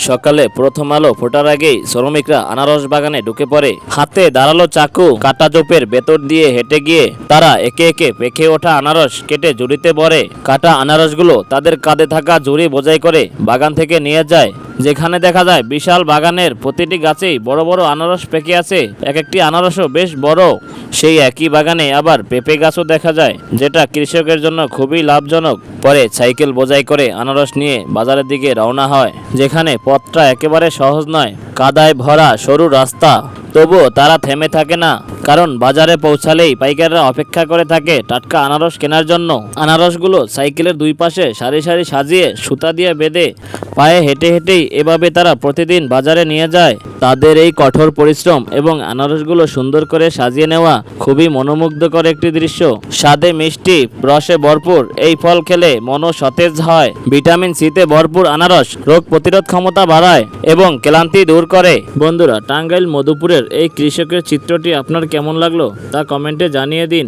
সকালে প্রথম আলো ফোটার আগেই শ্রমিকরা আনারস বাগানে ঢুকে পড়ে। হাতে দাঁড়ালো চাকু, কাটা জোপের ভেতর দিয়ে হেঁটে গিয়ে তারা একে একে পেকে ওঠা আনারস কেটে ঝুড়িতে ভরে। কাটা আনারসগুলো তাদের কাঁধে থাকা ঝুড়ি বোঝাই করে বাগান থেকে নিয়ে যায়। যেখানে দেখা যায় বিশাল বাগানের প্রতিটি গাছেই বড় বড় আনারস পেকে আছে, এক একটি আনারসও বেশ বড়। সেই একই বাগানে আবার পেঁপে গাছও দেখা যায়, যেটা কৃষকের জন্য খুবই লাভজনক। পরে সাইকেল বোঝাই করে আনারস নিয়ে বাজারের দিকে রওনা হয়, যেখানে পথটা একেবারে সহজ নয়, কাদায় ভরা সরু রাস্তা। তবুও তারা থেমে থাকে না, কারণ বাজারে পৌঁছালেই পাইকাররা অপেক্ষা করে থাকে টাটকা আনারস কেনার জন্য। আনারসগুলো সাইকেলের দুই পাশে সারি সারি সাজিয়ে সুতা দিয়ে বেঁধে পায়ে হেঁটে হেঁটেই এভাবে তারা প্রতিদিন বাজারে নিয়ে যায়। তাদের এই কঠোর পরিশ্রম এবং আনারসগুলো সুন্দর করে সাজিয়ে নেওয়া খুবই মনোমুগ্ধকর একটি দৃশ্য। স্বাদে মিষ্টি, রসে ভরপুর এই ফল খেলে মনও সতেজ হয়। ভিটামিন সিতে ভরপুর আনারস রোগ প্রতিরোধ ক্ষমতা বাড়ায় এবং ক্লান্তি দূর করে। বন্ধুরা, টাঙ্গাইল মধুপুরের এই কৃষকের চিত্রটি আপনার কেমন লাগলো তা কমেন্টে জানিয়ে দিন।